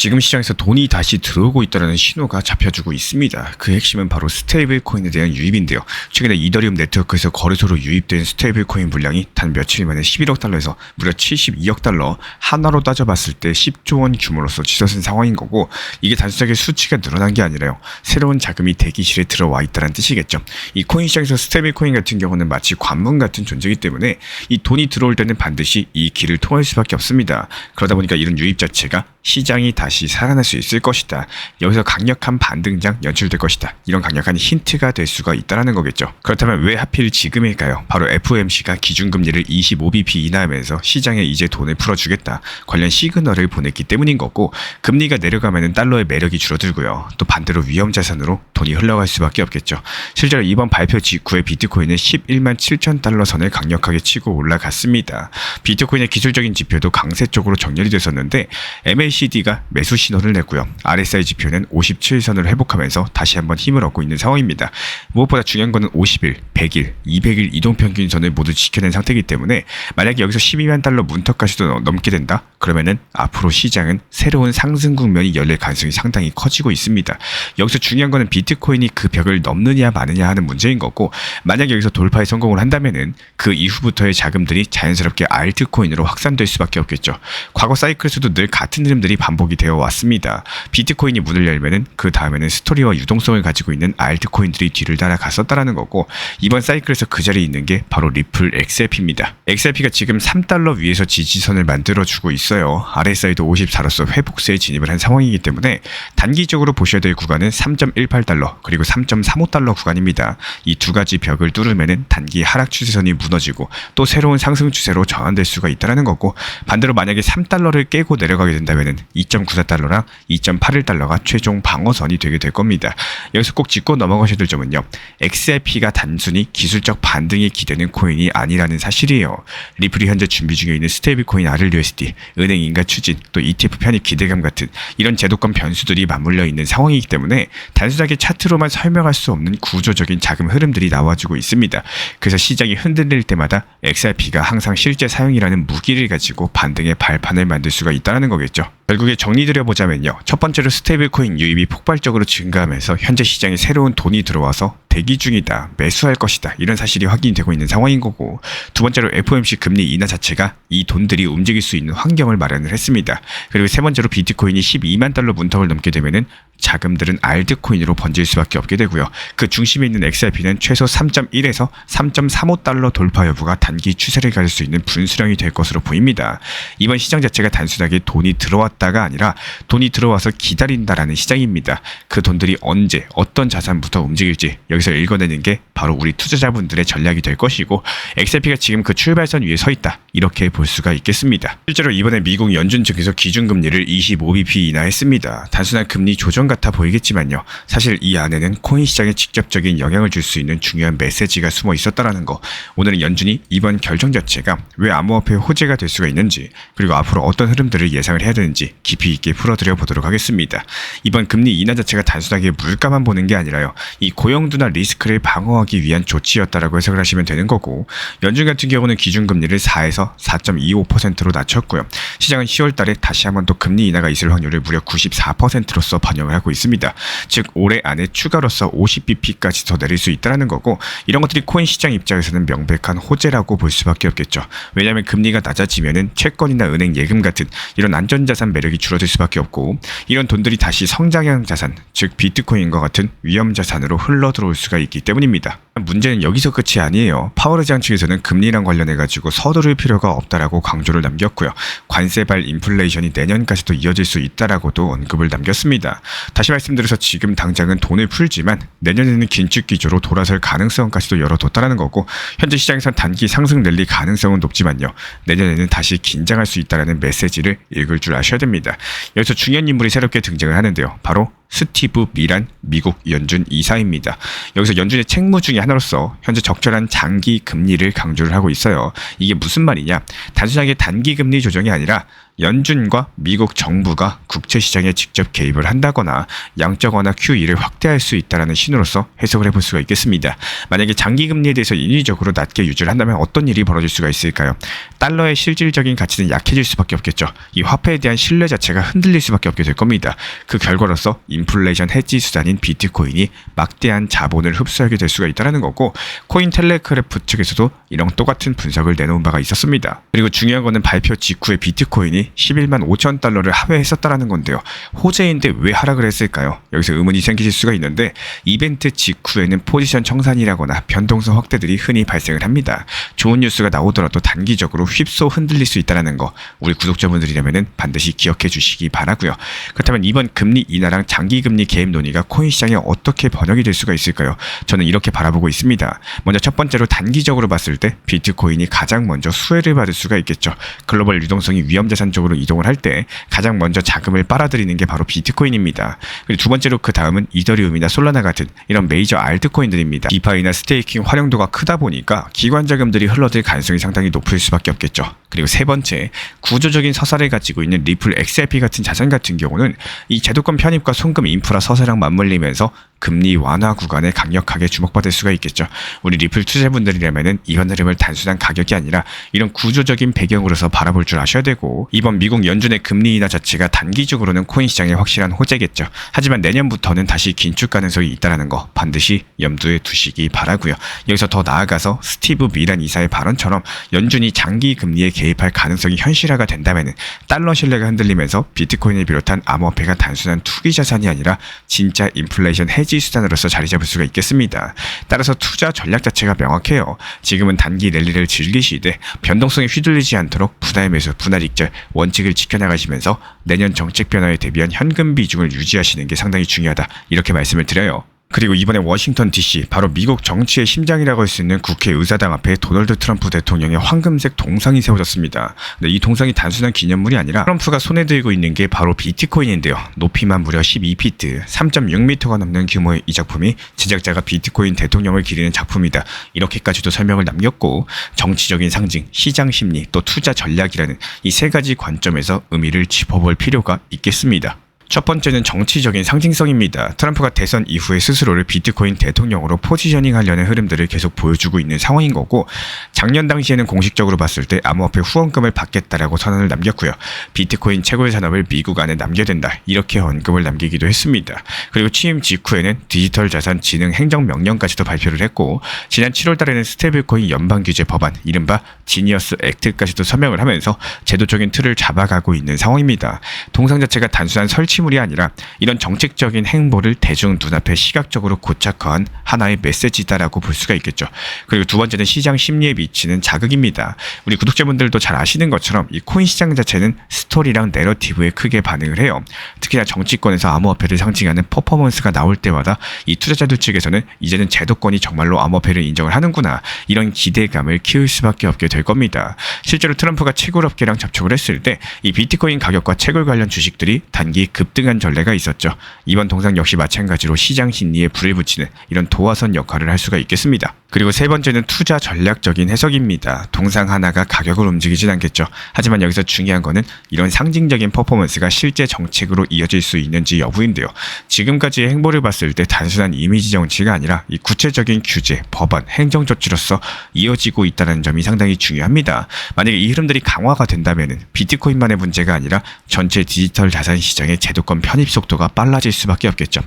지금 시장에서 돈이 다시 들어오고 있다는 신호가 잡혀주고 있습니다. 그 핵심은 바로 스테이블 코인에 대한 유입인데요. 최근에 이더리움 네트워크에서 거래소로 유입된 스테이블 코인 물량이 단 며칠 만에 11억 달러에서 무려 72억 달러, 하나로 따져봤을 때 10조 원 규모로서 치솟은 상황인 거고, 이게 단순하게 수치가 늘어난 게 아니라요, 새로운 자금이 대기실에 들어와 있다는 뜻이겠죠. 이 코인 시장에서 스테이블 코인 같은 경우는 마치 관문 같은 존재이기 때문에 이 돈이 들어올 때는 반드시 이 길을 통할 수밖에 없습니다. 그러다 보니까 이런 유입 자체가 시장이 다시 살아날 수 있을 것이다, 여기서 강력한 반등장 연출될 것이다, 이런 강력한 힌트가 될 수가 있다는 거겠죠. 그렇다면 왜 하필 지금일까요? 바로 FOMC가 기준금리를 25bp 인하하면서 시장에 이제 돈을 풀어주겠다, 관련 시그널을 보냈기 때문인 거고, 금리가 내려가면 달러의 매력이 줄어들고요, 또 반대로 위험자산으로 돈이 흘러갈 수밖에 없겠죠. 실제로 이번 발표 직후에 비트코인은 11만 7천 달러 선을 강력하게 치고 올라갔습니다. 비트코인의 기술적인 지표도 강세 쪽으로 정렬이 됐었는데 MACD가 매수 신호를 냈고요, RSI 지표는 57선을 회복하면서 다시 한번 힘을 얻고 있는 상황입니다. 무엇보다 중요한 것은 50일, 100일, 200일 이동평균선을 모두 지켜낸 상태이기 때문에 만약에 여기서 12만 달러 문턱까지도 넘게 된다? 그러면은 앞으로 시장은 새로운 상승 국면이 열릴 가능성이 상당히 커지고 있습니다. 여기서 중요한 것은 비트코인이 그 벽을 넘느냐 마느냐 하는 문제인 거고, 만약에 여기서 돌파에 성공을 한다면은 그 이후부터의 자금들이 자연스럽게 알트코인으로 확산될 수밖에 없겠죠. 과거 사이클에서도 늘 같은 흐름들이 반복이 되어 왔습니다. 비트코인이 문을 열면은 그 다음에는 스토리와 유동성을 가지고 있는 알트코인들이 뒤를 따라갔었다라는 거고, 이번 사이클에서 그 자리에 있는 게 바로 리플 XRP입니다. XRP가 지금 3달러 위에서 지지선을 만들어주고 있어요. RSI도 54로서 회복세에 진입을 한 상황이기 때문에 단기적으로 보셔야 될 구간은 3.18달러 그리고 3.35달러 구간입니다. 이 두 가지 벽을 뚫으면은 단기 하락 추세선이 무너지고 또 새로운 상승 추세로 전환될 수가 있다는 거고, 반대로 만약에 3달러를 깨고 내려가게 된다면은 2.94달러랑 2.81달러가 최종 방어선이 되게 될 겁니다. 여기서 꼭 짚고 넘어가셔야 될 점은요, XRP가 단순히 기술적 반등이 기대는 코인이 아니라는 사실이에요. 리플이 현재 준비 중에 있는 스테이블 코인 RLUSD, 은행 인가 추진, 또 ETF 편입 기대감 같은 이런 제도권 변수들이 맞물려 있는 상황이기 때문에 단순하게 차트로만 설명할 수 없는 구조적인 자금 흐름들이 나와주고 있습니다. 그래서 시장이 흔들릴 때마다 XRP가 항상 실제 사용이라는 무기를 가지고 반등의 발판을 만들 수가 있다는 거겠죠. 결국에 정리드려보자면요, 첫 번째로 스테이블 코인 유입이 폭발적으로 증가하면서 현재 시장에 새로운 돈이 들어와서 대기 중이다, 매수할 것이다, 이런 사실이 확인되고 있는 상황인 거고, 두 번째로 FOMC 금리 인하 자체가 이 돈들이 움직일 수 있는 환경을 마련을 했습니다. 그리고 세 번째로 비트코인이 12만 달러 문턱을 넘게 되면은 자금들은 알트코인으로 번질 수밖에 없게 되고요, 그 중심에 있는 XRP는 최소 3.1에서 3.35달러 돌파 여부가 단기 추세를 가질 수 있는 분수령이 될 것으로 보입니다. 이번 시장 자체가 단순하게 돈이 들어왔다가 아니라 돈이 들어와서 기다린다라는 시장입니다. 그 돈들이 언제 어떤 자산부터 움직일지 여기서 읽어내는 게 바로 우리 투자자분들의 전략이 될 것이고, XRP가 지금 그 출발선 위에 서 있다, 이렇게 볼 수가 있겠습니다. 실제로 이번에 미국 연준 측에서 기준금리를 25bp 인하했습니다. 단순한 금리 조정 같아 보이겠지만요, 사실 이 안에는 코인 시장에 직접적인 영향을 줄 수 있는 중요한 메시지가 숨어 있었다라는 거, 오늘은 연준이 이번 결정 자체가 왜 암호화폐 호재가 될 수가 있는지, 그리고 앞으로 어떤 흐름들을 예상을 해야 되는지 깊이 있게 풀어드려 보도록 하겠습니다. 이번 금리 인하 자체가 단순하게 물가만 보는 게 아니라요, 이 고용두나 리스크를 방어하기 위한 조치였다라고 해석을 하시면 되는 거고, 연준 같은 경우는 기준금리를 4에서 4.25%로 낮췄고요, 시장은 10월 달에 다시 한번 또 금리 인하가 있을 확률을 무려 94%로서 반영을 하고 있습니다. 즉 올해 안에 추가로서 50bp까지 더 내릴 수 있다는 거고, 이런 것들이 코인 시장 입장에서는 명백한 호재라고 볼 수밖에 없겠죠. 왜냐하면 금리가 낮아지면은 채권이나 은행 예금 같은 이런 안전자산 매력이 줄어들 수밖에 없고, 이런 돈들이 다시 성장형 자산, 즉 비트코인과 같은 위험자산으로 흘러들어올 수가 있기 때문입니다. 문제는 여기서 끝이 아니에요. 파월 의장 측에서는 금리랑 관련해가지고 서두를 필요가 없다라고 강조를 남겼고요, 관세발 인플레이션이 내년까지도 이어질 수 있다라고도 언급을 남겼습니다. 다시 말씀드려서 지금 당장은 돈을 풀지만 내년에는 긴축 기조로 돌아설 가능성까지도 열어뒀다는 거고, 현재 시장에선 단기 상승 랠리 가능성은 높지만요, 내년에는 다시 긴장할 수 있다는 메시지를 읽을 줄 아셔야 됩니다. 여기서 중요한 인물이 새롭게 등장을 하는데요, 바로 스티브 미란 미국 연준 이사입니다. 여기서 연준의 책무 중에 하나로서 현재 적절한 장기 금리를 강조를 하고 있어요. 이게 무슨 말이냐? 단순하게 단기 금리 조정이 아니라 연준과 미국 정부가 국채 시장에 직접 개입을 한다거나 양적 완화 QE를 확대할 수 있다는 신호로서 해석을 해볼 수가 있겠습니다. 만약에 장기 금리에 대해서 인위적으로 낮게 유지를 한다면 어떤 일이 벌어질 수가 있을까요? 달러의 실질적인 가치는 약해질 수밖에 없겠죠. 이 화폐에 대한 신뢰 자체가 흔들릴 수밖에 없게 될 겁니다. 그 결과로서 인플레이션 해지 수단인 비트코인이 막대한 자본을 흡수하게 될 수가 있다는 거고, 코인텔레그래프 측에서도 이런 똑같은 분석을 내놓은 바가 있었습니다. 그리고 중요한 거는 발표 직후에 비트코인이 11만 5천 달러를 하회했었다는 건데요. 호재인데 왜 하락을 했을까요? 여기서 의문이 생기실 수가 있는데, 이벤트 직후에는 포지션 청산이라거나 변동성 확대들이 흔히 발생을 합니다. 좋은 뉴스가 나오더라도 단기적으로 휩소 흔들릴 수 있다는 거, 우리 구독자분들이라면 반드시 기억해 주시기 바라고요. 그렇다면 이번 금리 인하랑 장기 금리 개입 논의가 코인 시장에 어떻게 번역이 될 수가 있을까요? 저는 이렇게 바라보고 있습니다. 먼저 첫 번째로 단기적으로 봤을 때 비트코인이 가장 먼저 수혜를 받을 수가 있겠죠. 글로벌 유동성이 위험자산 쪽으로 이동을 할 때 가장 먼저 자금을 빨아들이는 게 바로 비트코인입니다. 그리고 두 번째로 그 다음은 이더리움이나 솔라나 같은 이런 메이저 알트코인들입니다. 디파이나 스테이킹 활용도가 크다 보니까 기관 자금들이 흘러들 가능성이 상당히 높을 수밖에 없겠죠. 그리고 세 번째, 구조적인 서사를 가지고 있는 리플 XRP 같은 자산 같은 경우는 이 제도권 편입과 송금 인프라 서사랑 맞물리면서 금리 완화 구간에 강력하게 주목받을 수가 있겠죠. 우리 리플 투자분들이라면 이번 흐름을 단순한 가격이 아니라 이런 구조적인 배경으로서 바라볼 줄 아셔야 되고, 이번 미국 연준의 금리 인하 자체가 단기적으로는 코인 시장에 확실한 호재겠죠. 하지만 내년부터는 다시 긴축 가능성이 있다는 거 반드시 염두에 두시기 바라고요. 여기서 더 나아가서 스티브 미란 이사의 발언처럼 연준이 장기 금리에 개입할 가능성이 현실화가 된다면 달러 신뢰가 흔들리면서 비트코인을 비롯한 암호화폐가 단순한 투기 자산이 아니라 진짜 인플레이션 해지 수단으로서 자리 잡을 수가 있겠습니다. 따라서 투자 전략 자체가 명확해요. 지금은 단기 랠리를 즐기시되 변동성에 휘둘리지 않도록 분할 매수, 분할 익절 원칙을 지켜나가시면서 내년 정책 변화에 대비한 현금 비중을 유지하시는 게 상당히 중요하다, 이렇게 말씀을 드려요. 그리고 이번에 워싱턴 DC, 바로 미국 정치의 심장이라고 할 수 있는 국회의사당 앞에 도널드 트럼프 대통령의 황금색 동상이 세워졌습니다. 근데 이 동상이 단순한 기념물이 아니라 트럼프가 손에 들고 있는 게 바로 비트코인인데요. 높이만 무려 12피트, 3.6m가 넘는 규모의 이 작품이 제작자가 비트코인 대통령을 기리는 작품이다, 이렇게까지도 설명을 남겼고, 정치적인 상징, 시장 심리, 또 투자 전략이라는 이 세 가지 관점에서 의미를 짚어볼 필요가 있겠습니다. 첫 번째는 정치적인 상징성입니다. 트럼프가 대선 이후에 스스로를 비트코인 대통령으로 포지셔닝하려는 흐름들을 계속 보여주고 있는 상황인 거고, 작년 당시에는 공식적으로 봤을 때 암호화폐 후원금을 받겠다라고 선언을 남겼고요. 비트코인 채굴 산업을 미국 안에 남겨야 된다, 이렇게 언급을 남기기도 했습니다. 그리고 취임 직후에는 디지털 자산 진흥 행정명령까지도 발표를 했고, 지난 7월 달에는 스테이블코인 연방규제 법안, 이른바 지니어스 액트까지도 서명을 하면서 제도적인 틀을 잡아가고 있는 상황입니다. 동상 자체가 단순한 설치물이 아니라 이런 정책적인 행보를 대중 눈앞에 시각적으로 고착화한 하나의 메시지다라고 볼 수가 있겠죠. 그리고 두 번째는 시장 심리에 미치는 자극입니다. 우리 구독자분들도 잘 아시는 것처럼 이 코인 시장 자체는 스토리랑 내러티브에 크게 반응을 해요. 특히나 정치권에서 암호화폐를 상징하는 퍼포먼스가 나올 때마다 이 투자자들 측에서는 이제는 제도권이 정말로 암호화폐를 인정을 하는구나, 이런 기대감을 키울 수밖에 없게 될 겁니다. 실제로 트럼프가 채굴업계랑 접촉을 했을 때 이 비트코인 가격과 채굴 관련 주식들이 단기 급등한 전례가 있었죠. 이번 동상 역시 마찬가지로 시장 심리에 불을 붙이는 이런 도화선 역할을 할 수가 있겠습니다. 그리고 세 번째는 투자 전략적인 해석입니다. 동상 하나가 가격을 움직이진 않겠죠. 하지만 여기서 중요한 거는 이런 상징적인 퍼포먼스가 실제 정책으로 이어질 수 있는지 여부인데요. 지금까지의 행보를 봤을 때 단순한 이미지 정치가 아니라 이 구체적인 규제, 법안, 행정 조치로서 이어지고 있다는 점이 상당히 중요합니다. 만약에 이 흐름들이 강화가 된다면 비트코인만의 문제가 아니라 전체 디지털 자산 시장의 제도권 편입 속도가 빨라질 수밖에 없겠죠.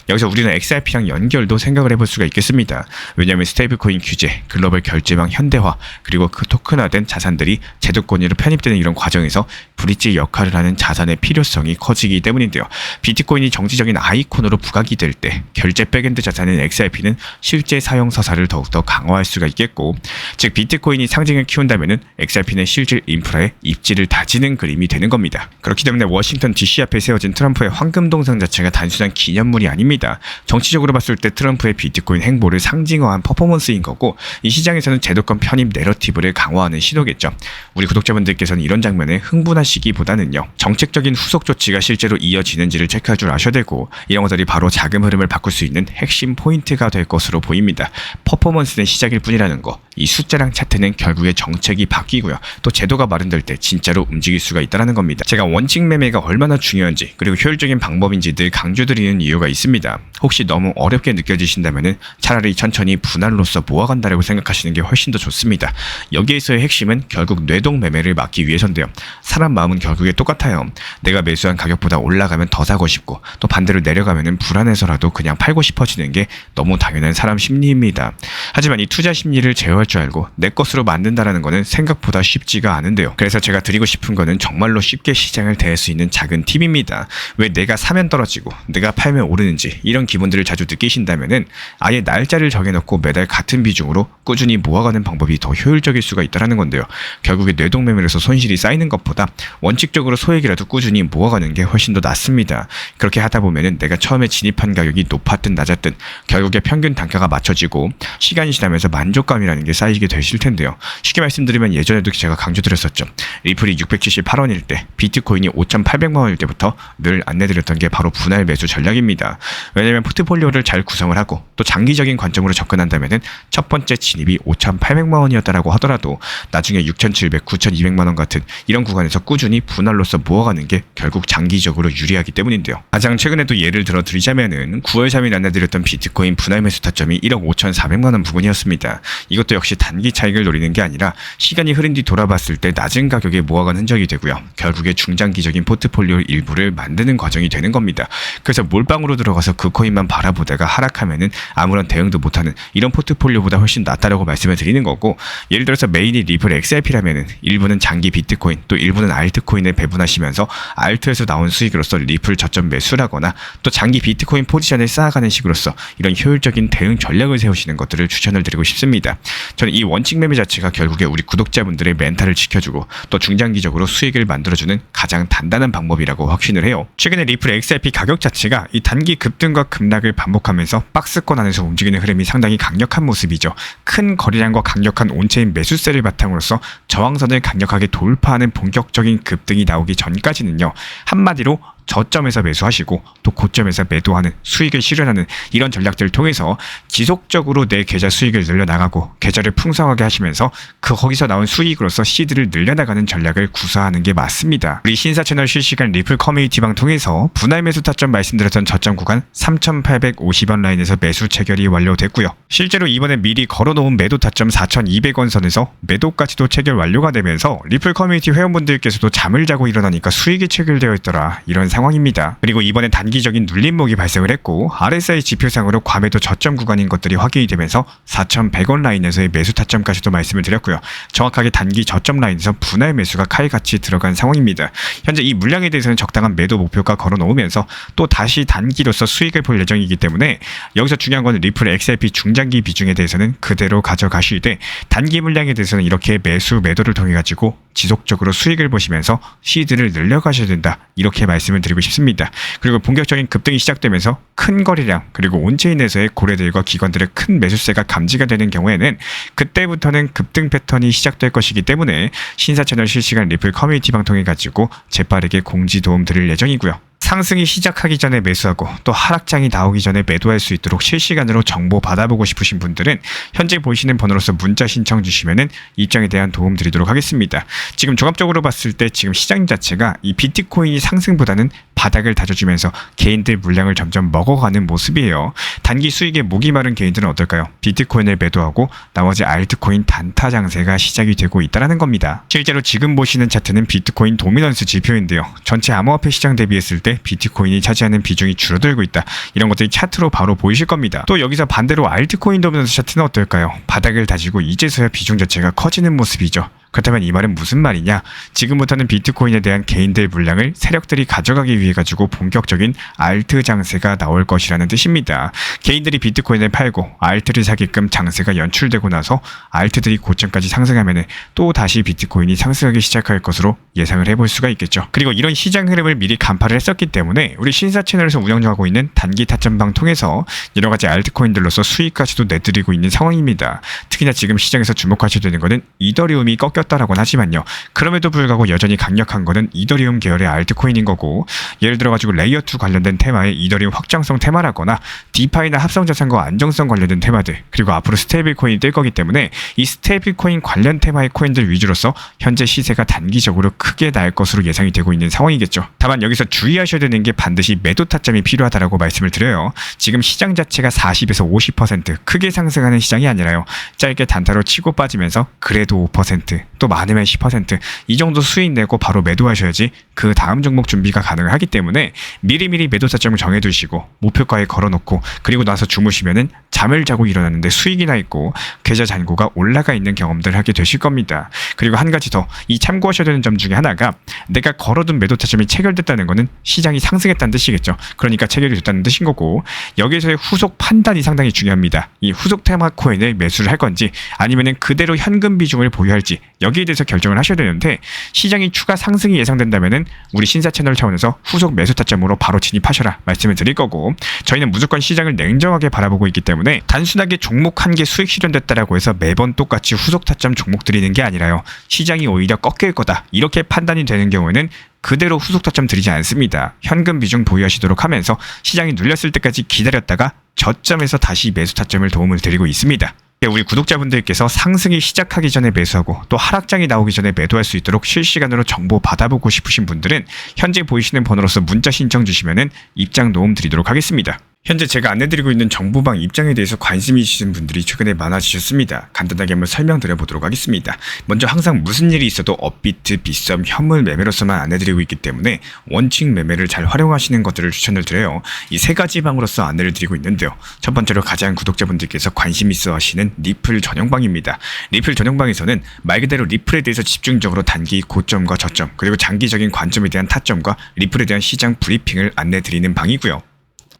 여기서 우리는 XRP랑 연결도 생각을 해볼 수가 있겠습니다. 왜냐하면 스테이블코인 규제, 글로벌 결제망 현대화, 그리고 그 토큰화된 자산들이 제도권으로 편입되는 이런 과정에서 브릿지 역할을 하는 자산의 필요성이 커지기 때문인데요. 비트코인이 정치적인 아이콘으로 부각이 될 때 결제 백엔드 자산인 XRP는 실제 사용 서사를 더욱더 강화할 수가 있겠고, 즉 비트코인이 상징을 키운다면 XRP는 실질 인프라에 입지를 다지는 그림이 되는 겁니다. 그렇기 때문에 워싱턴 DC 앞에 세워진 트럼프의 황금 동상 자체가 단순한 기념물이 아닙니다. 정치적으로 봤을 때 트럼프의 비트코인 행보를 상징화한 퍼포먼스 쓰인 거고, 이 시장에서는 제도권 편입 내러티브를 강화하는 시도겠죠. 우리 구독자분들께서는 이런 장면에 흥분하시기보다는요, 정책적인 후속 조치가 실제로 이어지는지를 체크할 줄 아셔야 되고, 이런 것들이 바로 자금 흐름을 바꿀 수 있는 핵심 포인트가 될 것으로 보입니다. 퍼포먼스는 시작일 뿐이라는 거, 이 숫자랑 차트는 결국에 정책이 바뀌고요, 또 제도가 마련될 때 진짜로 움직일 수가 있다는 겁니다. 제가 원칙 매매가 얼마나 중요한지, 그리고 효율적인 방법인지 늘 강조드리는 이유가 있습니다. 혹시 너무 어렵게 느껴지신다면 차라리 천천히 분할로서 모아간다라고 생각하시는 게 훨씬 더 좋습니다. 여기에서의 핵심은 결국 뇌동 매매를 막기 위해서인데요. 사람 마음은 결국에 똑같아요. 내가 매수한 가격보다 올라가면 더 사고 싶고, 또 반대로 내려가면 불안해서라도 그냥 팔고 싶어지는 게 너무 당연한 사람 심리입니다. 하지만 이 투자 심리를 제어할 줄 알고 내 것으로 만든다라는 거는 생각보다 쉽지가 않은데요. 그래서 제가 드리고 싶은 거는 정말로 쉽게 시장을 대할 수 있는 작은 팁입니다. 왜 내가 사면 떨어지고 내가 팔면 오르는지 이런 기분들을 자주 느끼신다면은 아예 날짜를 정해놓고 매달 같은 비중으로 꾸준히 모아가는 방법이 더 효율적일 수가 있다는 건데요. 결국에 뇌동매매에서 손실이 쌓이는 것보다 원칙적으로 소액이라도 꾸준히 모아가는 게 훨씬 더 낫습니다. 그렇게 하다 보면은 내가 처음에 진입한 가격이 높았든 낮았든 결국에 평균 단가가 맞춰지고 시간이 지나면서 만족감이라는 게 쌓이게 되실 텐데요. 쉽게 말씀드리면 예전에도 제가 강조드렸었죠. 리플이 678원일 때, 비트코인이 5,800만 원일 때부터 늘 안내드렸던 게 바로 분할 매수 전략입니다. 왜냐면 포트폴리오를 잘 구성을 하고 또 장기적인 관점으로 접근한다면은 첫 번째 진입이 5,800만 원이었다라고 하더라도 나중에 6,700, 9,200만 원 같은 이런 구간에서 꾸준히 분할로서 모아가는 게 결국 장기적으로 유리하기 때문인데요. 가장 최근에도 예를 들어 드리자면은 9월 3일 안내드렸던 비트코인 분할 매수 타점이 1억 5,400만 원 부근이었습니다. 이것도 역시 단기 차익을 노리는 게 아니라 시간이 흐른 뒤 돌아봤을 때 낮은 가격에 모아간 흔적이 되고요. 결국에 중장기적인 포트폴리오 일부를 만드는 과정이 되는 겁니다. 그래서 몰빵으로 들어가서 그 코인만 바라보다가 하락하면은 아무런 대응도 못하는 이런 포트폴리오보다 훨씬 낫다라고 말씀을 드리는 거고, 예를 들어서 메인이 리플 XRP라면은 일부는 장기 비트코인, 또 일부는 알트코인을 배분하시면서 알트에서 나온 수익으로서 리플 저점 매수라거나 또 장기 비트코인 포지션을 쌓아가는 식으로서 이런 효율적인 대응 전략을 세우시는 것들을 추천을 드리고 싶습니다. 저는 이 원칙 매매 자체가 결국에 우리 구독자분들의 멘탈을 지켜주고 또 중장기적으로 수익을 만들어주는 가장 단단한 방법이라고 확신을 해요. 최근에 리플 XRP 가격 자체가 이 단기 급등과 급락을 반복하면서 박스권 안에서 움직이는 흐름이 상당히 강력한 모습이죠. 큰 거래량과 강력한 온체인 매수세를 바탕으로서 저항선을 강력하게 돌파하는 본격적인 급등이 나오기 전까지는요, 한마디로 저점에서 매수하시고 또 고점에서 매도하는, 수익을 실현하는 이런 전략들을 통해서 지속적으로 내 계좌 수익을 늘려나가고 계좌를 풍성하게 하시면서 거기서 나온 수익으로서 시드를 늘려나가는 전략을 구사하는 게 맞습니다. 우리 신사 채널 실시간 리플 커뮤니티 방 통해서 분할 매수 타점 말씀드렸던 저점 구간 3,850원 라인에서 매수 체결이 완료됐고요. 실제로 이번에 미리 걸어놓은 매도 타점 4,200원 선에서 매도까지도 체결 완료가 되면서 리플 커뮤니티 회원분들께서도 잠을 자고 일어나니까 수익이 체결되어 있더라, 이런 상황입니다. 그리고 이번에 단기적인 눌림목이 발생을 했고 RSI 지표상으로 과매도 저점 구간인 것들이 확인이 되면서 4,100원 라인에서의 매수 타점까지도 말씀을 드렸고요. 정확하게 단기 저점 라인에서 분할 매수가 칼같이 들어간 상황입니다. 현재 이 물량에 대해서는 적당한 매도 목표가 걸어놓으면서 또 다시 단기로서 수익을 볼 예정이기 때문에 여기서 중요한 건 리플 XRP 중장기 비중에 대해서는 그대로 가져가실 때 단기 물량에 대해서는 이렇게 매수 매도를 통해 가지고 지속적으로 수익을 보시면서 시드를 늘려가셔야 된다, 이렇게 말씀을 드리고 싶습니다. 그리고 본격적인 급등이 시작되면서 큰 거래량 그리고 온체인에서의 고래들과 기관들의 큰 매수세가 감지가 되는 경우에는 그때부터는 급등 패턴이 시작될 것이기 때문에 신사 채널 실시간 리플 커뮤니티 방 통해 가지고 재빠르게 공지 도움 드릴 예정이고요. 상승이 시작하기 전에 매수하고 또 하락장이 나오기 전에 매도할 수 있도록 실시간으로 정보 받아보고 싶으신 분들은 현재 보이시는 번호로서 문자 신청 주시면은 입장에 대한 도움 드리도록 하겠습니다. 지금 종합적으로 봤을 때 지금 시장 자체가 이 비트코인이 상승보다는 바닥을 다져주면서 개인들 물량을 점점 먹어가는 모습이에요. 단기 수익에 목이 마른 개인들은 어떨까요? 비트코인을 매도하고 나머지 알트코인 단타 장세가 시작이 되고 있다는 겁니다. 실제로 지금 보시는 차트는 비트코인 도미넌스 지표인데요. 전체 암호화폐 시장 대비했을 때 비트코인이 차지하는 비중이 줄어들고 있다, 이런 것들이 차트로 바로 보이실 겁니다. 또 여기서 반대로 알트코인 도미넌스 차트는 어떨까요? 바닥을 다지고 이제서야 비중 자체가 커지는 모습이죠. 그렇다면 이 말은 무슨 말이냐? 지금부터는 비트코인에 대한 개인들 물량을 세력들이 가져가기 위해 가지고 본격적인 알트 장세가 나올 것이라는 뜻입니다. 개인들이 비트코인을 팔고 알트를 사게끔 장세가 연출되고 나서 알트들이 고점까지 상승하면 또 다시 비트코인이 상승하기 시작할 것으로 예상을 해볼 수가 있겠죠. 그리고 이런 시장 흐름을 미리 간파를 했었기 때문에 우리 신사 채널에서 운영하고 있는 단기 타점방 통해서 여러 가지 알트코인들로서 수익까지도 내드리고 있는 상황입니다. 특히나 지금 시장에서 주목하셔야 되는 것은 이더리움이 꺾였다라고는 하지만요. 그럼에도 불구하고 여전히 강력한 것은 이더리움 계열의 알트코인인 거고, 예를 들어가지고 레이어2 관련된 테마의 이더리움 확장성 테마라거나 디파이나 합성자산과 안정성 관련된 테마들, 그리고 앞으로 스테이블 코인이 뜰 거기 때문에 이 스테이블 코인 관련 테마의 코인들 위주로서 현재 시세가 단기적으로 크게 날 것으로 예상이 되고 있는 상황이겠죠. 다만 여기서 주의하셔야 되는 게 반드시 매도 타점이 필요하다라고 말씀을 드려요. 지금 시장 자체가 40에서 50% 크게 상승하는 시장이 아니라요. 짧게 단타로 치고 빠지면서 그래도 5%, 또 많으면 10%이 정도 수익 내고 바로 매도하셔야지 그 다음 종목 준비가 가능하기 때문에 미리미리 매도 타점을 정해두시고 목표가에 걸어놓고 그리고 나서 주무시면은 잠을 자고 일어났는데 수익이 나 있고 계좌 잔고가 올라가 있는 경험들 하게 되실 겁니다. 그리고 한 가지 더 이 참고하셔야 되는 점 중에 하나가, 내가 걸어둔 매도 타점이 체결됐다는 것은 시장이 상승했다는 뜻이겠죠. 그러니까 체결이 됐다는 뜻인 거고, 여기에서의 후속 판단이 상당히 중요합니다. 이 후속 테마 코인을 매수를 할 건지 아니면은 그대로 현금 비중을 보유할지 여기에 대해서 결정을 하셔야 되는데, 시장이 추가 상승이 예상된다면은 우리 신사 채널 차원에서 후속 매수 타점으로 바로 진입하셔라 말씀을 드릴 거고, 저희는 무조건 시장을 냉정하게 바라보고 있기 때문에 단순하게 종목 한 개 수익 실현됐다라고 해서 매번 똑같이 후속 타점 종목 드리는 게 아니라요. 시장이 오히려 꺾일 거다 이렇게 판단이 되는 경우에는 그대로 후속 타점 드리지 않습니다. 현금 비중 보유하시도록 하면서 시장이 눌렸을 때까지 기다렸다가 저점에서 다시 매수 타점을 도움을 드리고 있습니다. 우리 구독자분들께서 상승이 시작하기 전에 매수하고 또 하락장이 나오기 전에 매도할 수 있도록 실시간으로 정보 받아보고 싶으신 분들은 현재 보이시는 번호로서 문자 신청 주시면은 입장 도움 드리도록 하겠습니다. 현재 제가 안내드리고 있는 정보방 입장에 대해서 관심이 있으신 분들이 최근에 많아지셨습니다. 간단하게 한번 설명드려보도록 하겠습니다. 먼저 항상 무슨 일이 있어도 업비트, 빗썸, 현물 매매로서만 안내드리고 있기 때문에 원칙 매매를 잘 활용하시는 것들을 추천을 드려요. 이 세 가지 방으로서 안내를 드리고 있는데요. 첫 번째로 가장 구독자분들께서 관심 있어 하시는 리플 전용방입니다. 리플 전용방에서는 말 그대로 리플에 대해서 집중적으로 단기 고점과 저점, 그리고 장기적인 관점에 대한 타점과 리플에 대한 시장 브리핑을 안내드리는 방이고요.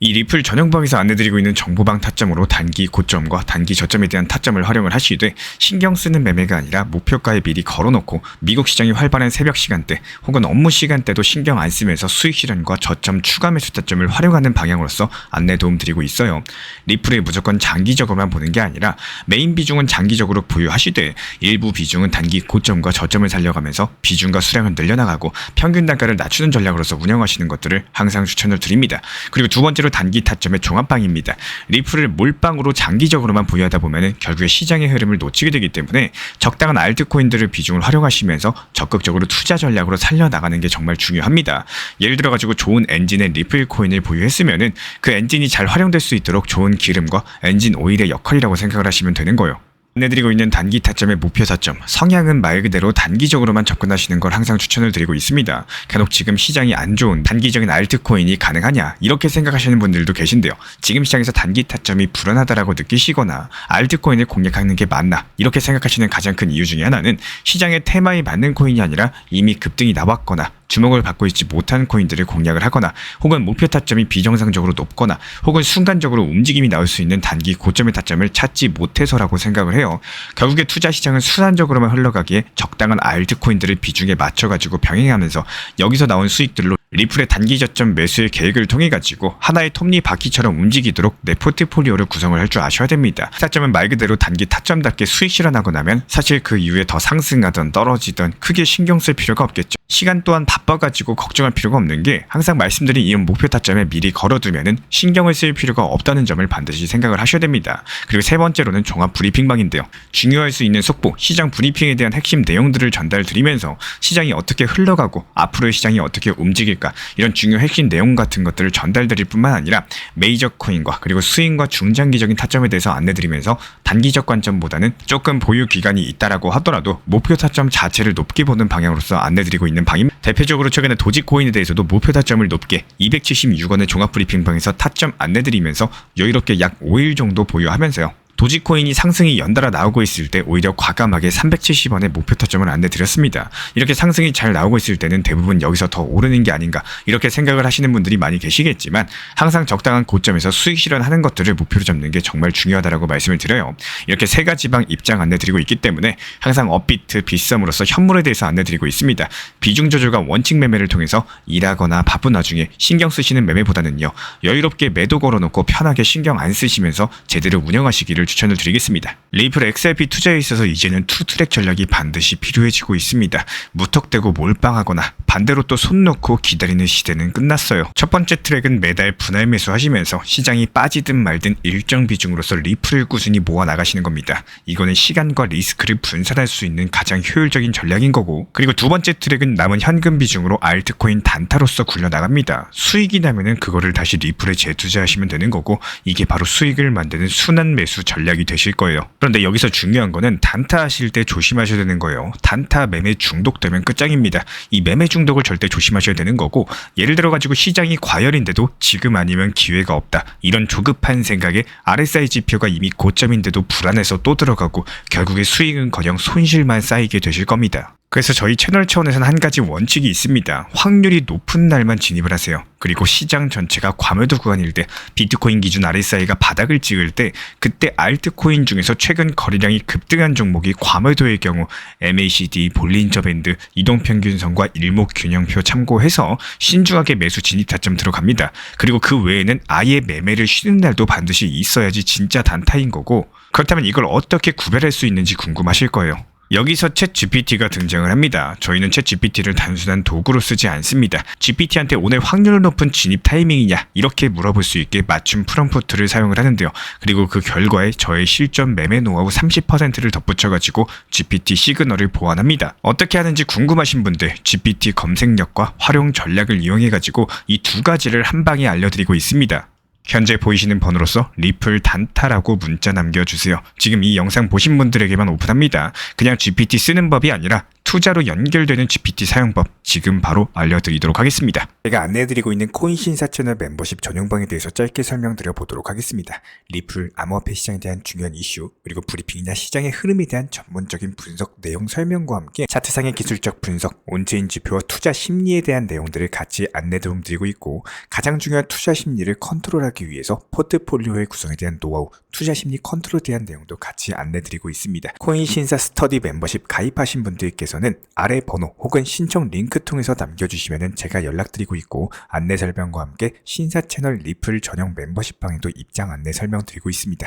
이 리플 전용방에서 안내드리고 있는 정보방 타점으로 단기 고점과 단기 저점에 대한 타점을 활용을 하시되, 신경 쓰는 매매가 아니라 목표가에 미리 걸어놓고 미국 시장이 활발한 새벽 시간대 혹은 업무 시간대도 신경 안 쓰면서 수익 실현과 저점 추가 매수 타점을 활용하는 방향으로서 안내 도움 드리고 있어요. 리플을 무조건 장기적으로만 보는 게 아니라 메인 비중은 장기적으로 보유하시되 일부 비중은 단기 고점과 저점을 살려가면서 비중과 수량을 늘려나가고 평균 단가를 낮추는 전략으로서 운영하시는 것들을 항상 추천을 드립니다. 그리고 두 번째로 단기 타점의 종합방입니다. 리플을 몰빵으로 장기적으로만 보유하다 보면 결국에 시장의 흐름을 놓치게 되기 때문에 적당한 알트코인들을 비중을 활용하시면서 적극적으로 투자 전략으로 살려나가는 게 정말 중요합니다. 예를 들어가지고 좋은 엔진의 리플 코인을 보유했으면은 그 엔진이 잘 활용될 수 있도록 좋은 기름과 엔진 오일의 역할이라고 생각을 하시면 되는 거예요. 안내드리고 있는 단기 타점의 목표 타점, 성향은 말 그대로 단기적으로만 접근하시는 걸 항상 추천을 드리고 있습니다. 간혹 지금 시장이 안 좋은 단기적인 알트코인이 가능하냐 이렇게 생각하시는 분들도 계신데요. 지금 시장에서 단기 타점이 불안하다라고 느끼시거나 알트코인을 공략하는 게 맞나 이렇게 생각하시는 가장 큰 이유 중에 하나는 시장의 테마에 맞는 코인이 아니라 이미 급등이 나왔거나 주목을 받고 있지 못한 코인들을 공략을 하거나, 혹은 목표 타점이 비정상적으로 높거나, 혹은 순간적으로 움직임이 나올 수 있는 단기 고점의 타점을 찾지 못해서라고 생각을 해요. 결국에 투자 시장은 순환적으로만 흘러가기에 적당한 알트코인들을 비중에 맞춰가지고 병행하면서 여기서 나온 수익들로 리플의 단기 저점 매수의 계획을 통해 가지고 하나의 톱니바퀴처럼 움직이도록 내 포트폴리오를 구성을 할 줄 아셔야 됩니다. 타점은 말 그대로 단기 타점답게 수익 실현하고 나면 사실 그 이후에 더 상승하던 떨어지던 크게 신경 쓸 필요가 없겠죠. 시간 또한 바빠가지고 걱정할 필요가 없는 게, 항상 말씀드린 이 목표 타점에 미리 걸어두면은 신경을 쓸 필요가 없다는 점을 반드시 생각을 하셔야 됩니다. 그리고 세 번째로는 종합 브리핑방인데요. 중요할 수 있는 속보, 시장 브리핑에 대한 핵심 내용들을 전달드리면서 시장이 어떻게 흘러가고 앞으로의 시장이 어떻게 움직일까, 이런 중요 핵심 내용 같은 것들을 전달드릴 뿐만 아니라 메이저 코인과 그리고 스윙과 중장기적인 타점에 대해서 안내드리면서 단기적 관점보다는 조금 보유 기간이 있다라고 하더라도 목표 타점 자체를 높게 보는 방향으로서 안내드리고 있는 방입니다. 대표적으로 최근에 도지코인에 대해서도 목표 타점을 높게 276원의 종합 브리핑방에서 타점 안내드리면서 여유롭게 약 5일 정도 보유하면서요. 도지코인이 상승이 연달아 나오고 있을 때 오히려 과감하게 370원의 목표 타점을 안내드렸습니다. 이렇게 상승이 잘 나오고 있을 때는 대부분 여기서 더 오르는 게 아닌가 이렇게 생각을 하시는 분들이 많이 계시겠지만 항상 적당한 고점에서 수익 실현하는 것들을 목표로 잡는 게 정말 중요하다고 말씀을 드려요. 이렇게 세 가지 방 입장 안내드리고 있기 때문에 항상 업비트, 빗썸으로서 현물에 대해서 안내드리고 있습니다. 비중 조절과 원칙 매매를 통해서 일하거나 바쁜 와중에 신경 쓰시는 매매보다는요, 여유롭게 매도 걸어놓고 편하게 신경 안 쓰시면서 제대로 운영하시기를 추천을 드리겠습니다. 리플 XRP 투자에 있어서 이제는 투트랙 전략이 반드시 필요해지고 있습니다. 무턱대고 몰빵하거나 반대로 또 손 놓고 기다리는 시대는 끝났어요. 첫 번째 트랙은 매달 분할 매수하시면서 시장이 빠지든 말든 일정 비중으로서 리플을 꾸준히 모아 나가시는 겁니다. 이거는 시간과 리스크를 분산할 수 있는 가장 효율적인 전략인 거고, 그리고 두 번째 트랙은 남은 현금 비중으로 알트코인 단타로서 굴려나갑니다. 수익이 나면은 그거를 다시 리플에 재투자하시면 되는 거고, 이게 바로 수익을 만드는 순환 매수 전략이 되실 거예요. 그런데 여기서 중요한 거는 단타 하실 때 조심하셔야 되는 거예요. 단타 매매 중독되면 끝장입니다. 이 매매 중독을 절대 조심하셔야 되는 거고, 예를 들어 가지고 시장이 과열인데도 지금 아니면 기회가 없다, 이런 조급한 생각에 RSI 지표가 이미 고점인데도 불안해서 또 들어가고 결국에 수익은커녕 손실만 쌓이게 되실 겁니다. 그래서 저희 채널 차원에서는 한 가지 원칙이 있습니다. 확률이 높은 날만 진입을 하세요. 그리고 시장 전체가 과매도 구간일 때, 비트코인 기준 RSI가 바닥을 찍을 때, 그때 알트코인 중에서 최근 거래량이 급등한 종목이 과매도의 경우 MACD, 볼린저 밴드, 이동평균선과 일목균형표 참고해서 신중하게 매수 진입 타점 들어갑니다. 그리고 그 외에는 아예 매매를 쉬는 날도 반드시 있어야지 진짜 단타인 거고, 그렇다면 이걸 어떻게 구별할 수 있는지 궁금하실 거예요. 여기서 챗 GPT가 등장을 합니다. 저희는 챗 GPT를 단순한 도구로 쓰지 않습니다. GPT한테 오늘 확률 높은 진입 타이밍이냐 이렇게 물어볼 수 있게 맞춤 프롬프트를 사용을 하는데요. 그리고 그 결과에 저의 실전 매매 노하우 30%를 덧붙여가지고 GPT 시그널을 보완합니다. 어떻게 하는지 궁금하신 분들 GPT 검색력과 활용 전략을 이용해가지고 이 두 가지를 한 방에 알려드리고 있습니다. 현재 보이시는 번호로서 리플 단타라고 문자 남겨주세요. 지금 이 영상 보신 분들에게만 오픈합니다. 그냥 GPT 쓰는 법이 아니라 투자로 연결되는 GPT 사용법 지금 바로 알려드리도록 하겠습니다. 제가 안내해드리고 있는 코인 신사 채널 멤버십 전용방에 대해서 짧게 설명드려 보도록 하겠습니다. 리플, 암호화폐 시장에 대한 중요한 이슈, 그리고 브리핑이나 시장의 흐름에 대한 전문적인 분석 내용 설명과 함께 차트상의 기술적 분석, 온체인 지표와 투자 심리에 대한 내용들을 같이 안내 도움드리고 있고, 가장 중요한 투자 심리를 컨트롤하기 위해서 포트폴리오의 구성에 대한 노하우, 투자 심리 컨트롤에 대한 내용도 같이 안내드리고 있습니다. 코인 신사 스터디 멤버십 가입하신 분들께서는 아래 번호 혹은 신청 링크 통해서 남겨주시면 제가 연락드리고 있고, 안내 설명과 함께 신사 채널 리플 전용 멤버십 방에도 입장 안내 설명드리고 있습니다.